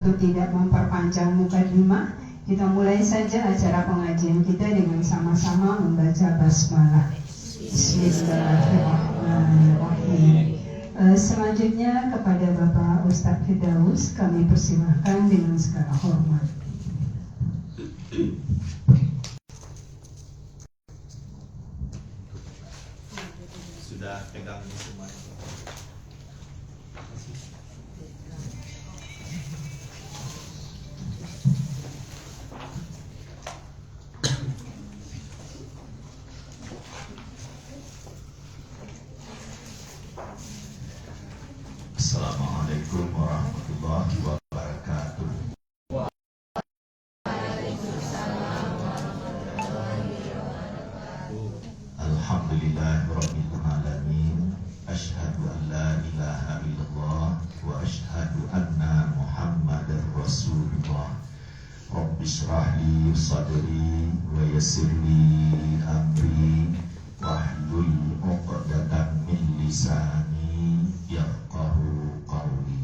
Untuk tidak memperpanjang mukadimah, kita mulai saja acara pengajian kita dengan sama-sama membaca basmalah. Bismillahirrahmanirrahim. Selanjutnya kepada Bapak Ustadz Firdaus kami persilahkan dengan segala hormat. Sudah pegang ini semua. Assalamualaikum warahmatullahi wabarakatuh. Alhamdulillahirabbil alamin. Asyhadu an la ilaha illallah wa asyhadu anna Muhammadar Rasulullah. Rabbi shrah li sadri wa yassir li amri wahlul 'uqdatam min lisani yafqahu qawli.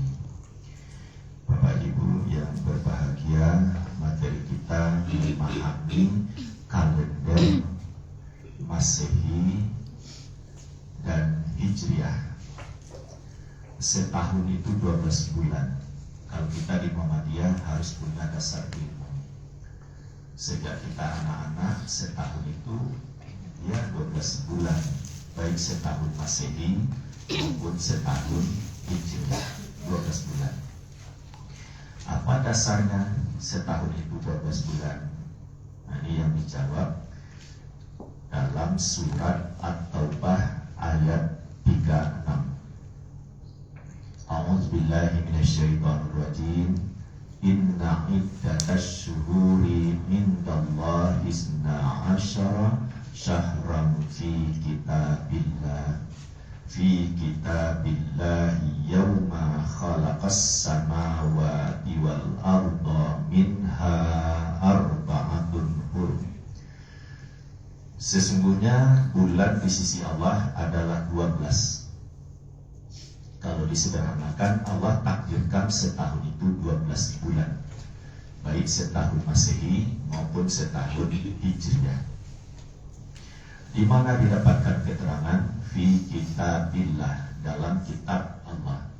Bapak Ibu yang berbahagia, materi kita memahami kalender Masehi dan Hijriah. Setahun itu 12 bulan. Kalau kita di Muhammadiyah harus punya dasar ilmu. Sejak kita anak-anak, setahun itu ya 12 bulan, baik setahun Masehi maupun setahun Hijriah, 12 bulan. Apa dasarnya setahun itu 12 bulan? Nah, ini yang dijawab dalam surat At-Taubah ayat 36. A'udzubillahi minasyaitonirrajim. Inna iddatash syuhuri indallahi isna asyara syahran fi kitabillahi yawma khalaqas samawati wal arda minha arba'atun hurum. Sesungguhnya bulan di sisi Allah adalah 12. Kalau disederhanakan, Allah takdirkan setahun itu 12 bulan, baik setahun Masehi maupun setahun Hijriah. Di mana didapatkan keterangan fi kitabillah, dalam kitab Allah.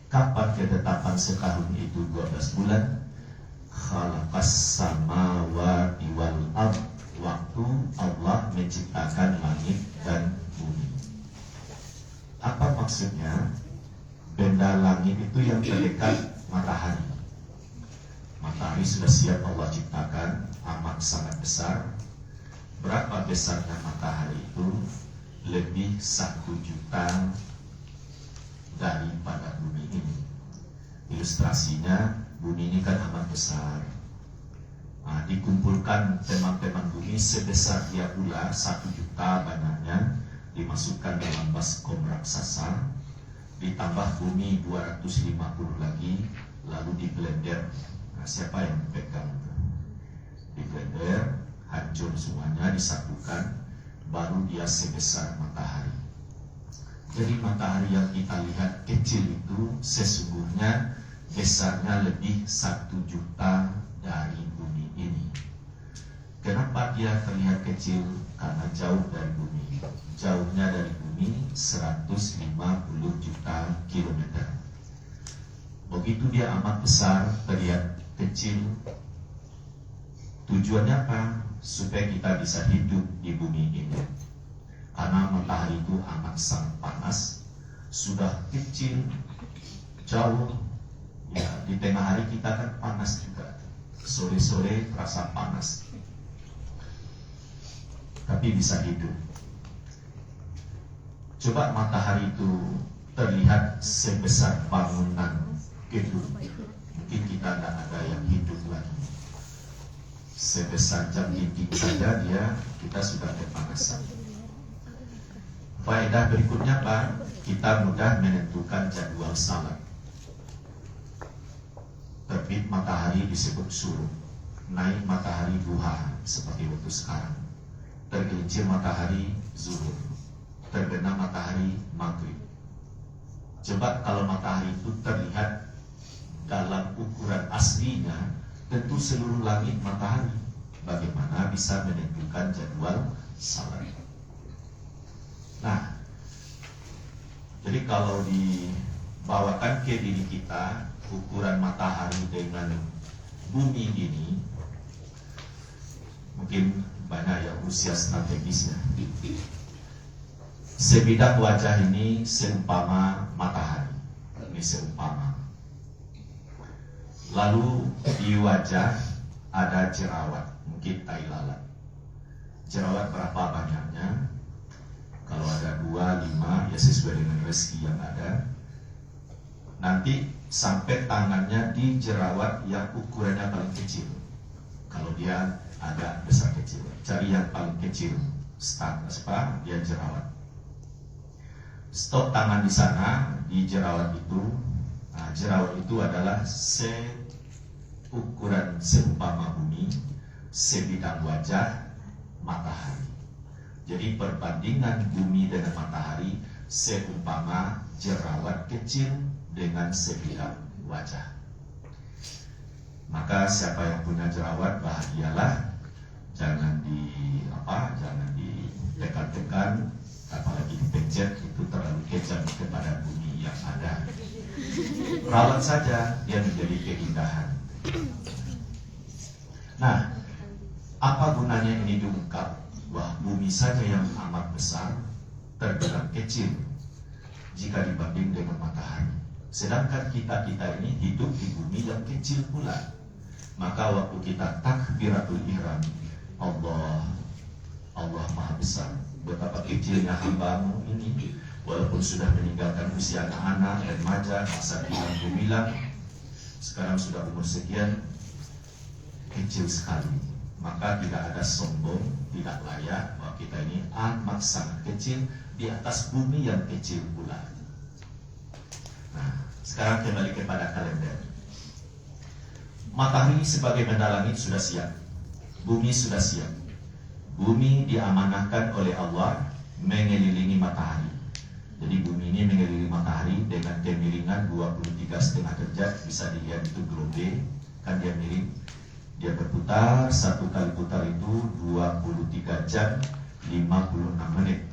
Kapan ketetapan setahun itu 12 bulan? Khalaqas samawati wal ard, waktu Allah menciptakan langit dan bumi. Apa maksudnya? Benda langit itu yang terdekat matahari. Matahari sudah siap Allah ciptakan, amat sangat besar. Berapa besarnya matahari itu? Lebih 1 juta daripada bumi ini. Ilustrasinya, bumi ini kan amat besar. Nah, dikumpulkan teman-teman bumi sebesar dia ular, 1 juta banyaknya, dimasukkan dalam baskom raksasa, ditambah bumi 250 lagi, lalu di blender. Nah, siapa yang pegang itu? Di blender, hancur semuanya, disatukan, baru dia sebesar matahari. Jadi matahari yang kita lihat kecil itu sesungguhnya besarnya lebih 1 juta dari bumi ini. Kenapa dia terlihat kecil? Karena jauh dari bumi. Jauhnya dari bumi 150 juta kilometer. Begitu dia amat besar, terlihat kecil. Tujuannya apa? Supaya kita bisa hidup di bumi ini. Karena matahari itu amat sangat panas, sudah kecil, jauh. Ya, di tengah hari kita kan panas juga. Sore-sore terasa panas, tapi bisa hidup. Coba matahari itu terlihat sebesar bangunan gedung, mungkin kita tidak ada yang hidup lagi. Sebesar jam dinding saja dia, kita sudah kepanasan. Faedah berikutnya apa? Kita mudah menentukan jadwal salat. Terbit matahari disebut syuruk, naik matahari duha seperti waktu sekarang, tergelincir matahari zuhur, terbenam matahari maghrib. Coba kalau matahari itu terlihat dalam ukuran aslinya tentu seluruh langit matahari. Bagaimana bisa menentukan jadwal salat? Nah, jadi kalau dibawakan ke diri kita ukuran matahari dengan bumi ini, mungkin banyak yang usia strategisnya. Sebidang wajah ini seumpama matahari. Ini seumpama. Lalu di wajah ada jerawat, mungkin tai lalat. Jerawat berapa banyaknya? Kalau ada 2, 5, ya sesuai dengan rezeki yang ada. Nanti sampai tangannya di jerawat yang ukurannya paling kecil. Kalau dia ada besar kecil, cari yang paling kecil. Dia jerawat. Stop tangan di sana, di jerawat itu. Nah, jerawat itu adalah ukuran seumpama bumi, sebidang wajah matahari. Jadi perbandingan bumi dengan matahari seumpama jerawat kecil dengan sebidang wajah. Maka siapa yang punya jerawat bahagialah, jangan ditekan-tekan, apalagi dipencet, itu terlalu kejam kepada bumi yang ada. Rawat saja, dia menjadi keindahan. Nah, apa gunanya ini diungkap? Wah, bumi saja yang amat besar terbilang kecil jika dibanding dengan matahari. Sedangkan kita ini hidup di bumi yang kecil pula. Maka waktu kita takbiratul ihram, Allah Maha Besar, betapa kecilnya hambamu ini, walaupun sudah meninggalkan usia anak-anak dan remaja, masa bilang sekarang sudah umur sekian, kecil sekali. Maka tidak ada sombong, tidak layak bahwa kita ini amat sangat kecil di atas bumi yang kecil pula. Nah, sekarang kembali kepada kalender. Matahari sebagai benda langit sudah siap, bumi sudah siap. Bumi diamanahkan oleh Allah mengelilingi matahari. Jadi bumi ini mengelilingi matahari dengan kemiringan 23,5 derajat, bisa dilihat itu globe, kan dia miring. Dia berputar, satu kali putar itu 23 jam 56 menit.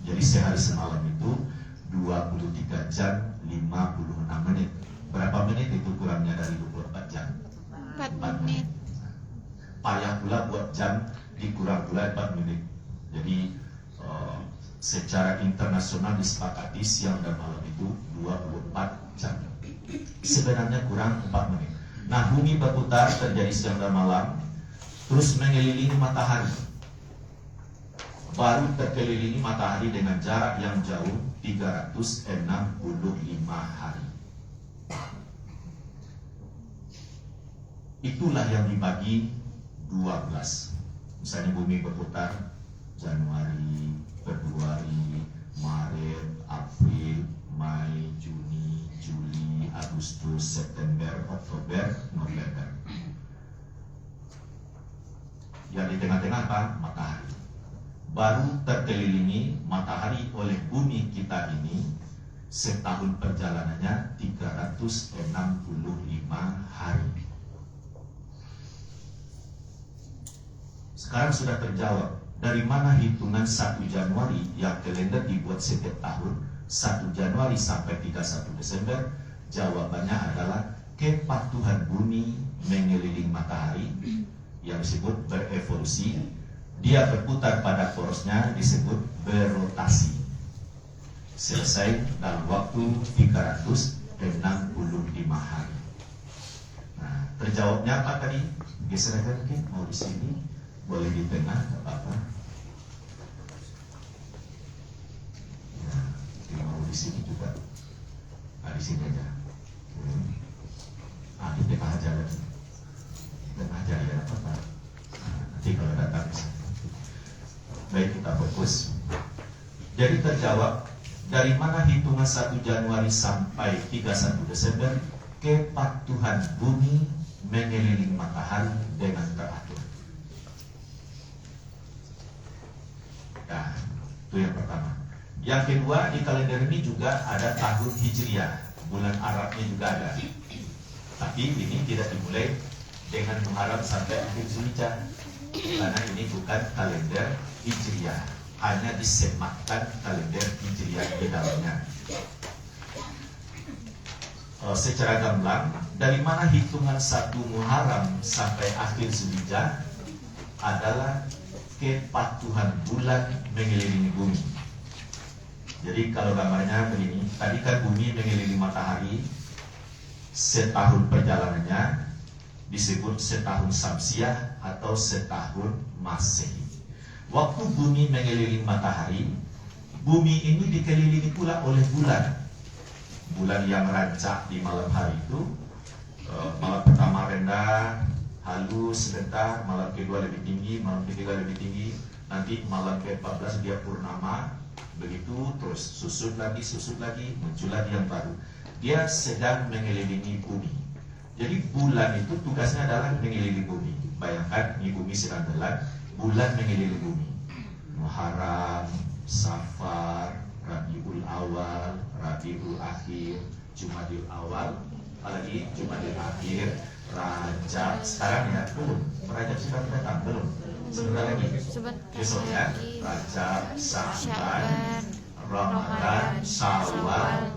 Jadi sehari semalam itu 23 jam 56 menit. Berapa menit itu kurangnya dari 24 jam? 4 menit. Payah pula buat jam, dikurang pula 4 menit. Jadi secara internasional disepakati siang dan malam itu 24 jam. Sebenarnya kurang 4 menit. Nah, bumi berputar terjadi siang dan malam, terus mengelilingi matahari. Baru terkelilingi matahari dengan jarak yang jauh 365 hari. Itulah yang dibagi 12. Misalnya bumi berputar Januari, Februari, Maret, April, Mei, Juni, Juli, Agustus, September, Oktober, November. Yang di tengah-tengah apa? Matahari. Baru terkelilingi matahari oleh bumi kita ini setahun perjalanannya 365 hari. Sekarang sudah terjawab dari mana hitungan 1 Januari yang kalender dibuat setiap tahun 1 Januari sampai 31 Desember. Jawabannya adalah kepatuhan bumi mengelilingi matahari yang disebut berevolusi. Dia berputar pada porosnya disebut berotasi. Selesai dalam waktu 365 hari. Nah, terjawabnya apa tadi? Geser aja mungkin, mau di sini, boleh di tengah, nggak apa-apa. Ya, mau di sini juga. Nah, di sini aja. Ah, di tengah aja lagi. Tengah aja ya, apa-apa. Nah, nanti kalau datang bisa. Baik, kita fokus. Jadi terjawab dari mana hitungan 1 Januari sampai 31 Desember kepatuhan bumi mengelilingi matahari dengan teratur. Nah, itu yang pertama. Yang kedua, di kalender ini juga ada tahun Hijriah, bulan Arabnya juga ada. Tapi ini tidak dimulai dengan Muharram sampai akhir Zulhijjah, karena ini bukan kalender Hijriah, hanya disematkan kalender Hijriah di dalamnya. Secara gamblang, dari mana hitungan 1 Muharram sampai akhir Zulhijjah adalah kepatuhan bulan mengelilingi bumi. Jadi kalau gambarnya begini, tadi kan bumi mengelilingi matahari, setahun perjalanannya disebut setahun Syamsiah atau setahun Masehi. Waktu bumi mengelilingi matahari, bumi ini dikelilingi pula oleh bulan. Bulan yang rancak di malam hari itu, malam pertama rendah, halus sebentar, malam kedua lebih tinggi, malam ketiga lebih tinggi, nanti malam ke-14 dia purnama, begitu terus susut lagi, muncul lagi yang baru. Dia sedang mengelilingi bumi. Jadi bulan itu tugasnya adalah mengelilingi bumi. Bayangkan, ini bumi sedang jalan, bulan mengelilingi bumi. Muharram, Safar, Rabiul Awal, Rabiul Akhir, Jumadil Awal, apalagi Jumadil Akhir, Rajab. Sekarang ya, belum. Rajab sudah datang, belum. Sebentar lagi. Besok ya, Rajab, Sya'ban, Ramadan, Syawal,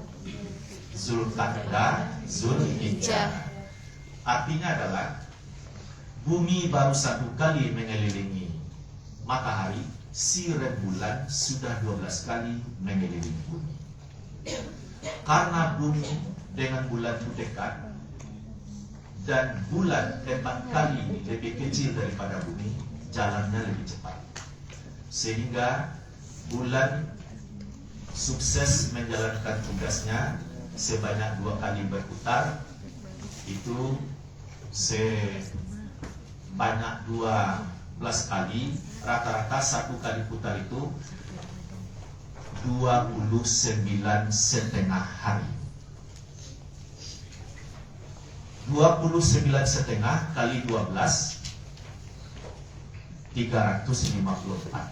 Zulqa'dah, Zulhijjah. Artinya adalah bumi baru 1 kali mengelilingi matahari, si rembulan sudah 12 kali mengelilingi bumi. Karena bumi dengan bulan itu dekat, dan bulan 4 kali lebih kecil daripada bumi, jalannya lebih cepat, sehingga bulan sukses menjalankan tugasnya sebanyak 2 kali berputar. Itu sebanyak 12 kali, rata-rata 1 kali putar itu 29,5 hari. 29,5 kali 12, 354.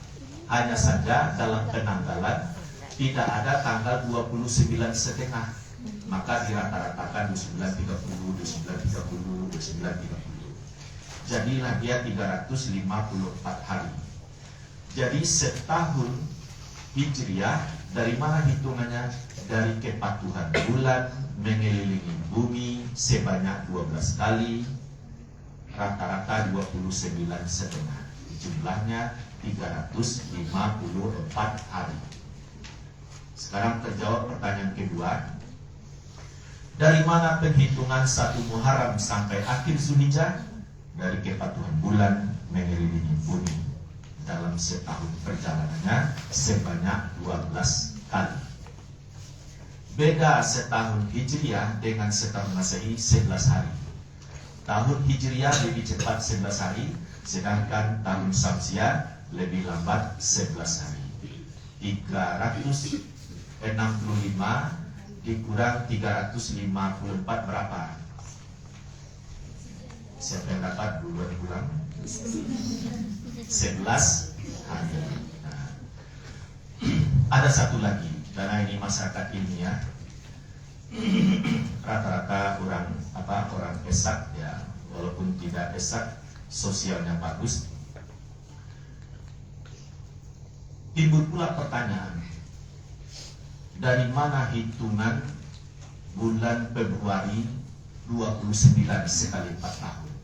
Hanya saja dalam penanggalan tidak ada tanggal 29,5, maka dirata-ratakan 29,30, 29,30, 29,30. Jadilah dia 354 hari. Jadi setahun Hijriah, dari mana hitungannya? Dari kepatuhan bulan mengelilingi bumi sebanyak 12 kali, rata-rata 29,5. Jumlahnya 354 hari. Sekarang terjawab pertanyaan kedua. Dari mana penghitungan 1 Muharram sampai akhir Zulhijjah? Dari kepatuhan bulan mengelilingi bumi dalam setahun perjalanannya sebanyak 12 kali. Beda setahun Hijriah dengan setahun Masehi 11 hari. Tahun Hijriah lebih cepat 11 hari, sedangkan tahun Syamsiah lebih lambat 11 hari. 365 dikurang 354 berapa? Siapa yang dapat duluan dikurang? 11 hari. Nah, ada satu lagi, karena ini masyarakat ilmiah, rata-rata orang esak ya, walaupun tidak esak, sosialnya bagus. Timbul pula pertanyaan, dari mana hitungan bulan Februari 29 sekali 4 tahun?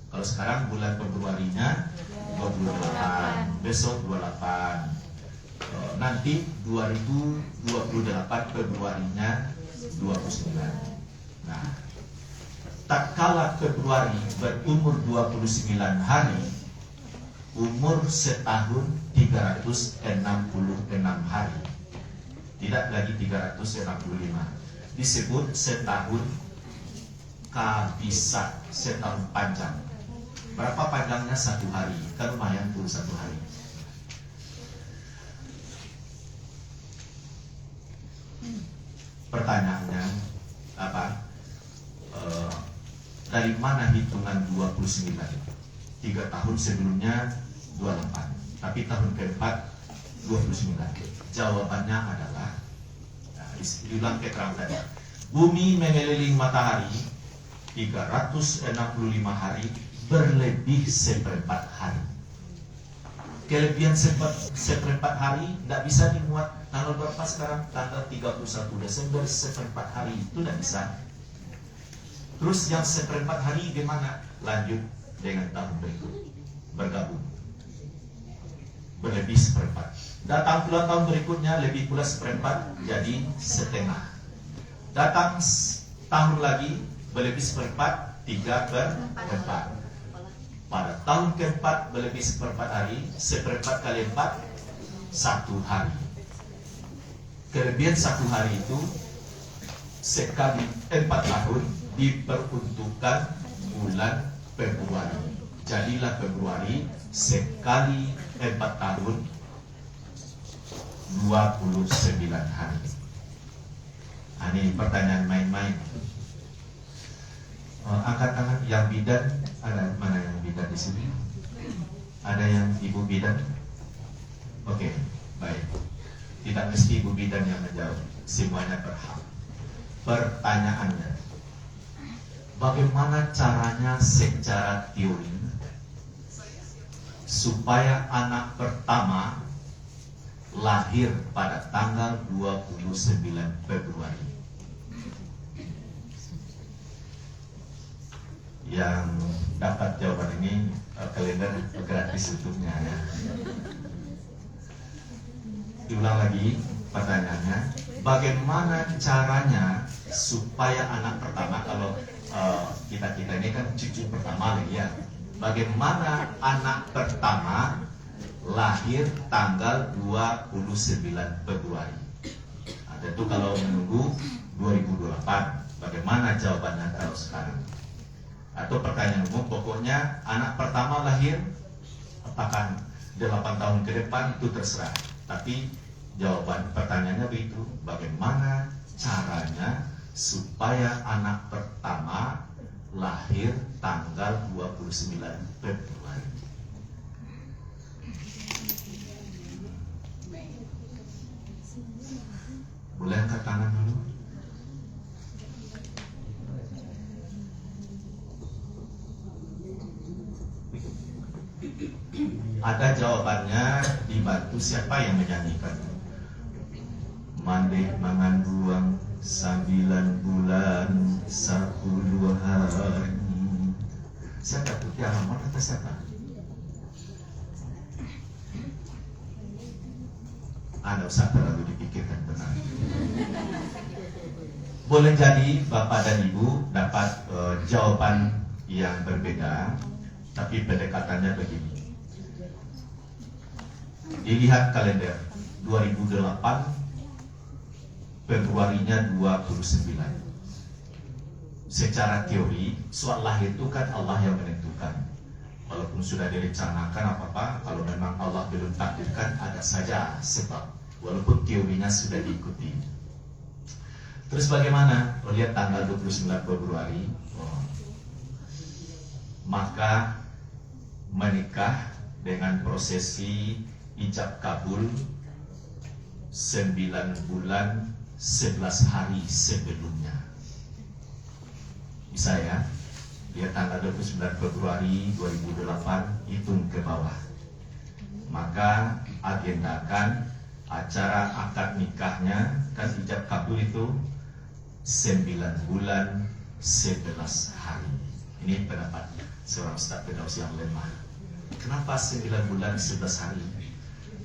Kalau sekarang bulan Februarinya 28, besok 28, nanti 2028 Februarinya 29. Nah, tak kala Februari berumur 29 hari, umur setahun 366 hari, tidak lagi 365. Disebut setahun kabisat, setahun panjang. Berapa panjangnya 1 hari? Kan lumayan tuh 1 hari. Pertanyaannya apa? Dari mana hitungan 29? 3 tahun sebelumnya 28, tapi tahun keempat 29. Jawabannya adalah, diulang keterangan tadi. Bumi mengelilingi matahari 365 hari berlebih seperempat hari. Kelebihan seperempat hari tidak bisa dimuat. Tanggal berapa sekarang? Tanggal 31 Desember, seperempat hari itu tidak bisa. Terus yang seperempat hari gimana? Lanjut dengan tahun berikut, bergabung, berlebih seperempat. Datang pula tahun berikutnya lebih pula seperempat, jadi setengah. Datang tahun lagi berlebih seperempat, 3/4. Pada tahun keempat berlebih seperempat hari, seperempat kali 4, 1 hari. Kelebihan 1 hari itu sekali 4 tahun diperuntukkan bulan Februari. Jadilah Februari sekali 4 tahun 29 hari. Ini pertanyaan main-main. Angkat tangan yang bidan. Ada mana yang bidan di sini? Ada yang ibu bidan? Oke, baik. Tidak mesti ibu bidan yang menjawab. Semuanya berhak. Pertanyaannya, bagaimana caranya secara teori supaya anak pertama lahir pada tanggal 29 Februari? Yang dapat jawaban ini kalender gratis untuknya ya. Diulang lagi pertanyaannya, bagaimana caranya supaya anak pertama, kalau kita ini kan cucu pertama lagi ya, bagaimana anak pertama lahir tanggal 29 Februari? Tentu kalau menunggu 2028, bagaimana jawabannya kalau sekarang? Atau pertanyaan umum, pokoknya anak pertama lahir apakah 8 tahun ke depan itu terserah. Tapi jawaban pertanyaannya begitu, bagaimana caranya supaya anak pertama lahir tanggal 29 Februari? Boleh angkat tangan dulu? Ada jawabannya, dibantu siapa yang menyanyikan? Mandek mengandung 9 bulan 10 hari. Siapa tuh? Dia Rahman atau siapa? Anda usah terlalu dipikirkan, benar. Boleh jadi Bapak dan Ibu dapat jawaban yang berbeda, tapi pendekatannya begini. Dilihat kalender 2008, Februarinya 29. Secara teori, soal lahir itu kan Allah yang menentukan. Walaupun sudah direncanakan apa-apa, kalau memang Allah belum takdirkan, ada saja sebab. Walaupun teorinya sudah diikuti. Terus bagaimana? Lihat tanggal 29 Februari. Maka menikah dengan prosesi ijab kabul 9 bulan 11 hari sebelumnya. Bisa ya? Lihat tanggal 29 Februari 2008, hitung ke bawah. Maka agendakan acara akad nikahnya, kan ijab kabul itu 9 bulan 11 hari. Ini pendapat seorang Ustaz Firdaus yang lemah. Kenapa 9 bulan 11 hari?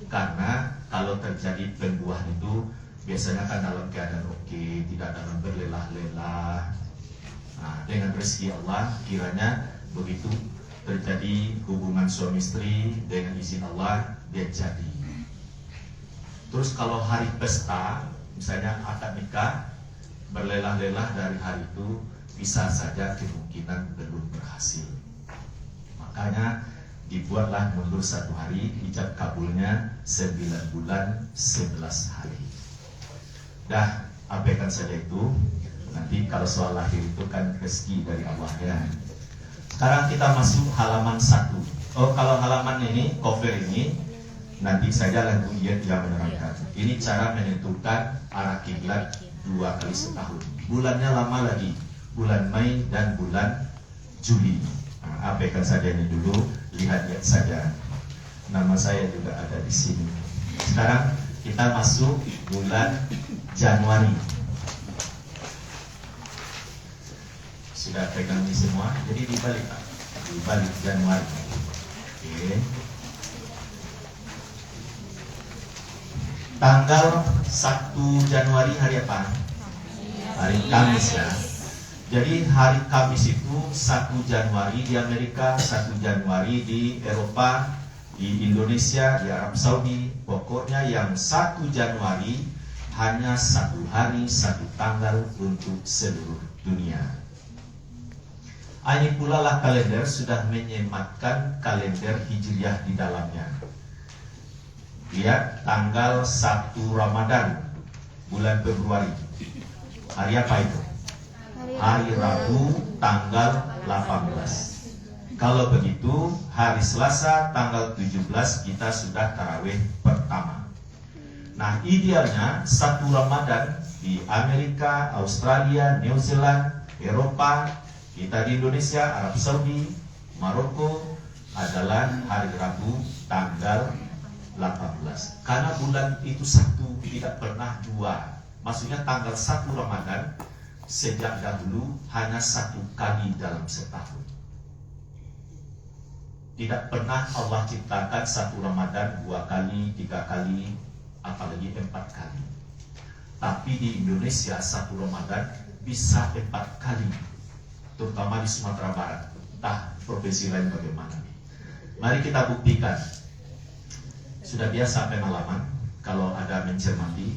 Karena kalau terjadi pembuahan itu biasanya kan dalam keadaan oke, tidak dalam berlelah-lelah. Nah, dengan rezeki Allah, kiranya begitu terjadi hubungan suami istri, dengan izin Allah dia jadi. Terus kalau hari pesta, misalnya akad nikah, berlelah-lelah dari hari itu, bisa saja kemungkinan belum berhasil. Makanya dibuatlah mundur 1 hari, ijab kabulnya 9 bulan 11 hari. Dah, abaikan saja itu. Nanti kalau soal lahir itu kan rezeki dari Allah ya. Sekarang kita masuk halaman 1. Kalau halaman ini, cover ini, nanti saja lagu yang menerangkan. Ini cara menentukan arah kiblat 2 kali setahun. Bulannya lama lagi, bulan Mei dan bulan Juli. Nah, abaikan saja ini dulu, lihat-lihat saja. Nama saya juga ada di sini. Sekarang kita masuk bulan Januari. Sudah pegang ini semua, jadi dibalik Pak. Dibalik Januari. Oke. Tanggal 1 Januari hari apa? Hari Kamis ya. Jadi hari Kamis itu 1 Januari di Amerika, 1 Januari di Eropa, di Indonesia, di Arab Saudi. Pokoknya yang 1 Januari hanya satu hari, satu tanggal untuk seluruh dunia. Ini pula lah kalender sudah menyematkan kalender Hijriah di dalamnya. Lihat tanggal 1 Ramadan bulan Februari. Hari apa itu? Hari Rabu tanggal 18. Kalau begitu hari Selasa tanggal 17 kita sudah tarawih pertama. Nah idealnya 1 Ramadan di Amerika, Australia, New Zealand, Eropa, kita di Indonesia, Arab Saudi, Maroko adalah hari Rabu tanggal 18. Karena bulan itu satu, tidak pernah dua. Maksudnya tanggal 1 Ramadan sejak dahulu hanya satu kali dalam setahun. Tidak pernah Allah ciptakan 1 Ramadan 2 kali, 3 kali, apalagi 4 kali. Tapi di Indonesia 1 Ramadan bisa 4 kali, terutama di Sumatera Barat. Entah provinsi lain bagaimana. Mari kita buktikan. Sudah biasa pengalaman kalau ada mencermati.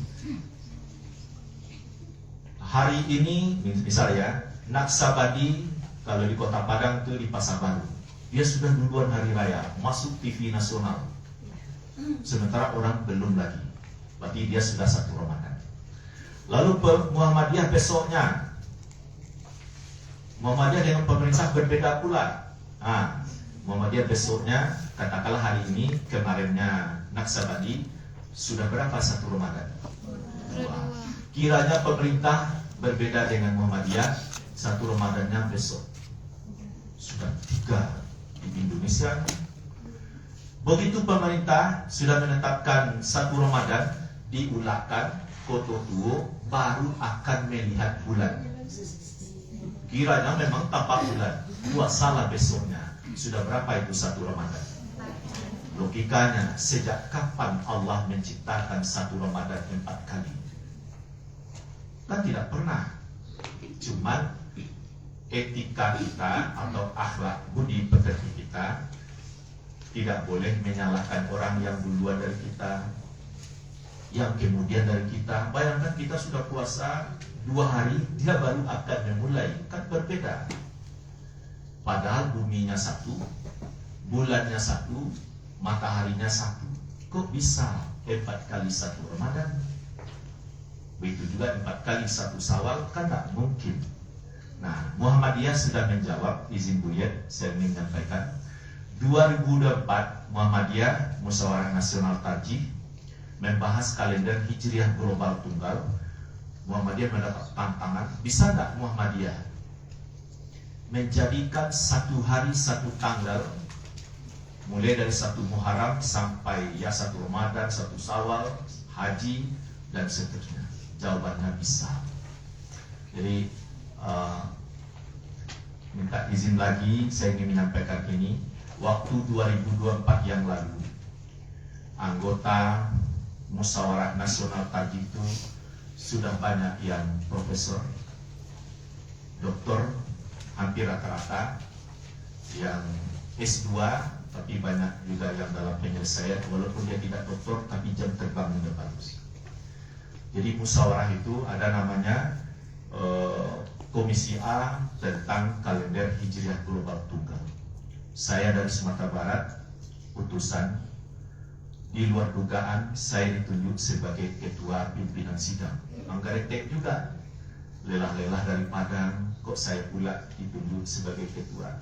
Hari ini misalnya Naksabadi kalau di Kota Padang itu di Pasar Baru, dia sudah duluan hari raya masuk TV nasional, sementara orang belum lagi. Berarti dia sudah 1 Ramadan. Lalu Muhammadiyah besoknya, Muhammadiyah dengan pemerintah berbeda pula. Muhammadiyah besoknya, katakanlah hari ini, kemarinnya Naksabadi, sudah berapa 1 Ramadan? 2. Kiranya pemerintah berbeda dengan Muhammadiyah, 1 Ramadannya besok. Sudah 3 di Indonesia. Begitu pemerintah sudah menetapkan 1 Ramadan, diulangkan Koto Tuo baru akan melihat bulan. Kiranya memang tanpa bulan, puasalah besoknya. Sudah berapa itu 1 Ramadan? Logikanya, sejak kapan Allah menciptakan 1 Ramadan 4 kali? Kan tidak pernah. Cuman etika kita atau akhlak budi pekerti kita tidak boleh menyalahkan orang yang duluan dari kita, yang kemudian dari kita. Bayangkan kita sudah puasa 2 hari, dia baru akan memulai. Kan berbeda. Padahal buminya 1, bulannya 1, mataharinya 1. Kok bisa 4 kali 1 Ramadan? Begitu juga 4 kali 1 Syawal, kan tak mungkin. Nah, Muhammadiyah sudah menjawab, izin Buyet, saya ingin menyampaikan. 2024 Muhammadiyah Musyawarah Nasional Tarjih membahas kalender Hijriah Global Tunggal. Muhammadiyah mendapat tantangan, bisa nggak Muhammadiyah menjadikan 1 hari 1 tanggal, mulai dari 1 Muharram sampai ya 1 Ramadan, 1 Syawal, Haji dan seterusnya. Jawabannya bisa. Jadi minta izin lagi, saya ingin menyampaikan ini. Waktu 2024 yang lalu, anggota Musyawarah Nasional Tarjih itu sudah banyak yang profesor, doktor, hampir rata-rata, yang S2, tapi banyak juga yang dalam penyelesaian, walaupun dia tidak doktor, tapi jam terbang sudah bagus. Jadi musyawarah itu ada namanya Komisi A tentang kalender Hijriah Global Tunggal. Saya dari Sumatera Barat, utusan. Di luar dugaan saya ditunjuk sebagai ketua pimpinan sidang. Manggaretek juga, lelah-lelah dari Padang, kok saya pula ditunjuk sebagai ketua.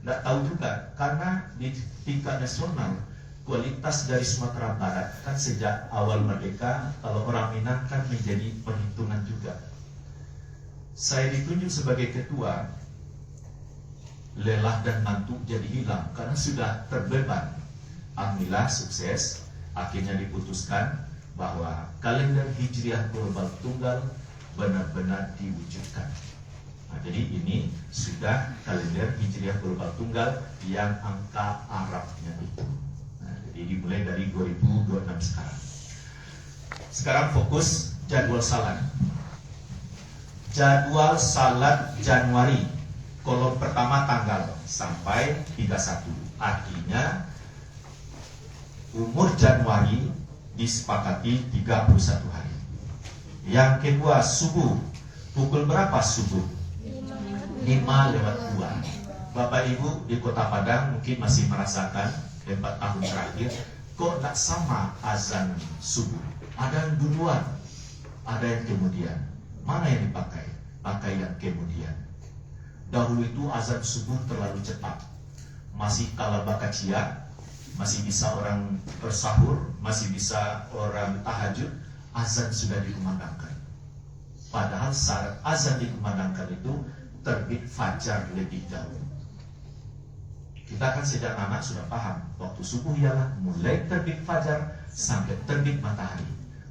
Tidak tahu juga, karena di tingkat nasional kualitas dari Sumatera Barat kan sejak awal merdeka, kalau orang Minang kan menjadi perhitungan juga. saya ditunjuk sebagai ketua, lelah dan ngantuk jadi hilang karena sudah terbeban. Alhamdulillah sukses, akhirnya diputuskan bahwa kalender Hijriah Global Tunggal benar-benar diwujudkan. Nah, jadi ini sudah kalender Hijriah Global Tunggal yang angka Arabnya itu. Nah, jadi dimulai dari 2026 sekarang. Sekarang fokus jadwal salat. Jadwal salat Januari, kolom pertama tanggal sampai 31. Artinya umur Januari disepakati 31 hari. Yang kedua subuh. Pukul berapa subuh? 5:02. Bapak Ibu di Kota Padang mungkin masih merasakan 4 tahun terakhir kok tak sama azan subuh. Ada yang duluan, ada yang kemudian. Mana yang dipakai? Pakai yang kemudian. Dahulu itu azan subuh terlalu cepat. Masih kala bakacia, masih bisa orang bersahur, masih bisa orang tahajud, azan sudah dikumandangkan. Padahal syarat azan dikumandangkan itu terbit fajar lebih dahulu. Kita kan sejak anak sudah paham, waktu subuh ialah mulai terbit fajar sampai terbit matahari.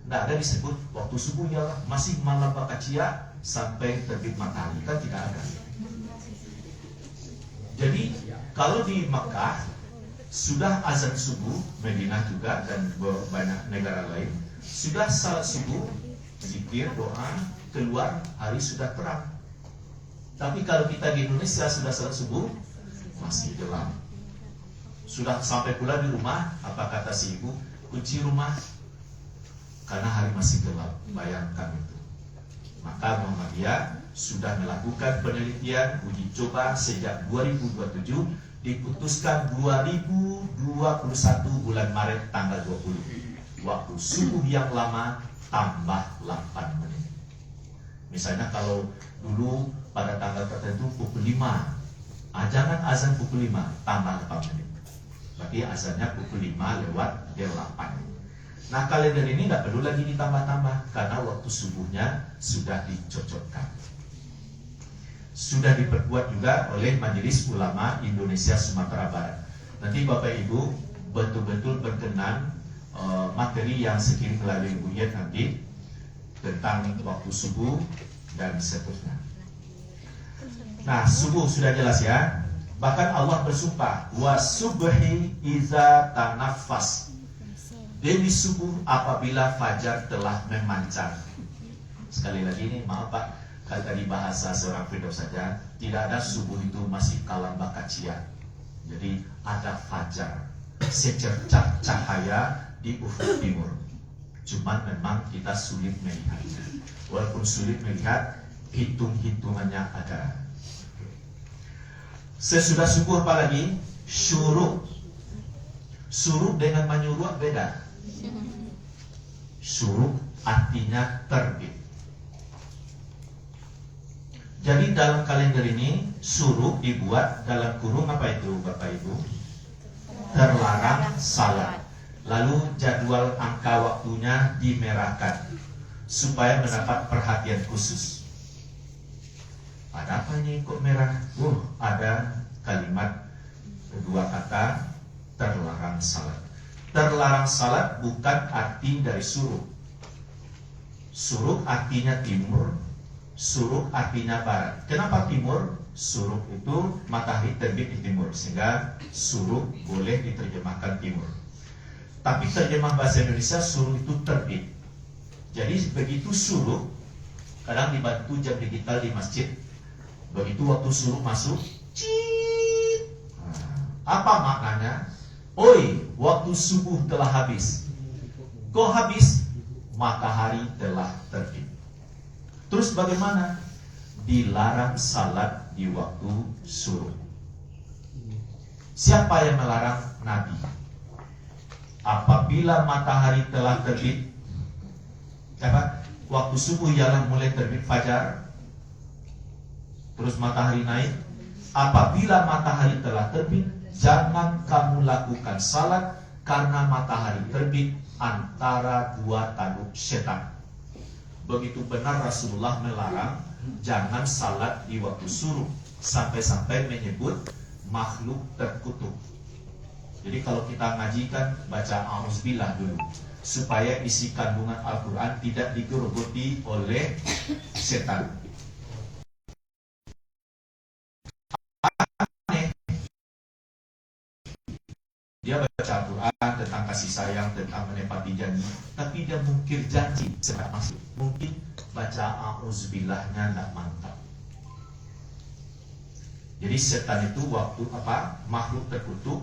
Tidak ada disebut waktu subuh ialah masih malam bakacia sampai terbit matahari, kan tidak ada. Jadi kalau di Makkah sudah azan subuh, Madinah juga dan banyak negara lain sudah salat subuh, zikir, doa, keluar hari sudah terang. Tapi kalau kita di Indonesia sudah salat subuh masih gelap. Sudah sampai pula di rumah, apa kata si ibu? Kunci rumah karena hari masih gelap. Bayangkan itu. Maka Muhammadiyah sudah melakukan penelitian uji coba sejak 2027, diputuskan 2021 bulan Maret tanggal 20. Waktu subuh yang lama tambah 8 menit. Misalnya kalau dulu pada tanggal tertentu pukul 5, jangan azan pukul 5 tambah 8 menit. Berarti azannya pukul 5:08. Nah kalender ini nggak perlu lagi ditambah-tambah karena waktu subuhnya sudah dicocokkan. Sudah diperkuat juga oleh Majelis Ulama Indonesia Sumatera Barat. Nanti Bapak Ibu betul-betul berkenan materi yang sekirim melalui Buyet nanti tentang waktu subuh dan seterusnya. Nah subuh sudah jelas ya. Bahkan Allah bersumpah wa subhi iza tanafas, demi subuh apabila fajar telah memancar. Sekali lagi ini maaf Pak, kalau tadi bahasa seorang Firdaus saja, tidak ada subuh itu masih kalam bakacia. Jadi ada fajar, secercah cahaya di ufuk timur. Cuman memang kita sulit melihatnya. Walaupun sulit melihat, hitung-hitungannya ada. Sesudah subuh apalagi? Syuruk. Syuruk dengan menyuruh beda. Syuruk artinya terbit. Jadi dalam kalender ini syuruk dibuat dalam kurung apa itu Bapak Ibu? Terlarang salat. Lalu jadwal angka waktunya dimerahkan supaya mendapat perhatian khusus. Ada apa ini kok merah? Ada kalimat dua kata terlarang salat. Terlarang salat bukan arti dari suruk. Suruk artinya timur, suruk artinya barat. Kenapa timur? Suruk itu matahari terbit di timur, sehingga suruk boleh diterjemahkan timur. Tapi terjemah bahasa Indonesia suruk itu terbit. Jadi begitu suruk, kadang dibantu jam digital di masjid. Begitu waktu suruk masuk, cit. Apa maknanya? Oi, waktu subuh telah habis. Kok habis? Matahari telah terbit. Terus bagaimana? Dilarang salat di waktu suruk. Siapa yang melarang? Nabi. Apabila matahari telah terbit, waktu subuh ialah mulai terbit fajar, terus matahari naik. Apabila matahari telah terbit, jangan kamu lakukan salat karena matahari terbit antara dua tanduk setan. Begitu benar Rasulullah melarang jangan salat di waktu suruh, sampai-sampai menyebut makhluk terkutuk. Jadi kalau kita ngajikan, baca auzubillah dulu, supaya isi kandungan Al-Quran tidak digerogoti oleh setan. Dia baca Al-Quran tentang kasih sayang, tentang menepati janji, tapi dia mungkir janji sedang masuk. Mungkin baca auzubillahnya tidak mantap. Jadi setan itu waktu makhluk terkutuk.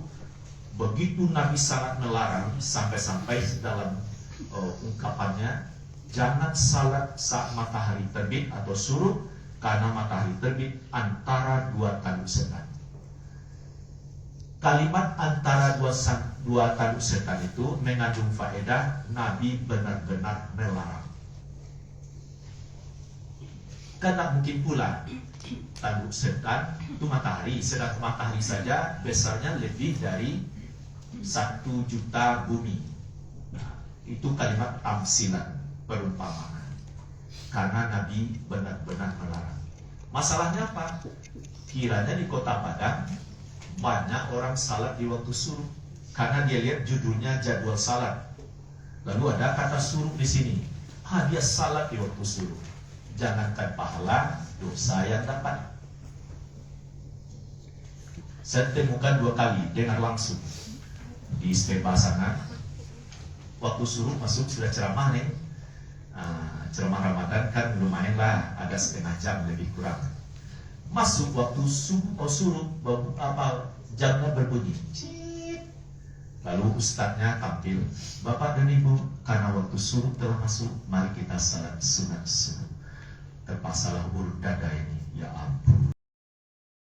Begitu Nabi sangat melarang, sampai-sampai dalam ungkapannya, jangan salat saat matahari terbit atau suruh, karena matahari terbit antara dua tanduk setan. Kalimat antara dua tanduk setan itu mengandung faedah Nabi benar-benar melarang. Karena mungkin pula tanduk setan itu matahari, sedang matahari saja besarnya lebih dari 1 juta bumi. Nah, itu kalimat tamsilan, perumpamaan. Karena Nabi benar-benar melarang. Masalahnya apa? Kiranya di kota Padang banyak orang salat di waktu suruh, karena dia lihat judulnya jadwal salat. Lalu ada kata suruh di sini. Dia salat di waktu suruh. Jangankan pahala, dosa yang dapat. Saya temukan 2 kali dengar langsung di Steba sana. Waktu suruh masuk sudah ceramah nih. Ceramah Ramadan kan lumayan lah, ada setengah jam lebih kurang. Masuk waktu suruh jamnya berbunyi. Cip. Lalu ustadznya tampil, Bapak dan Ibu, karena waktu suruh telah masuk, mari kita salat sunat subuh. Terpasalah urut dada ini, ya ampun.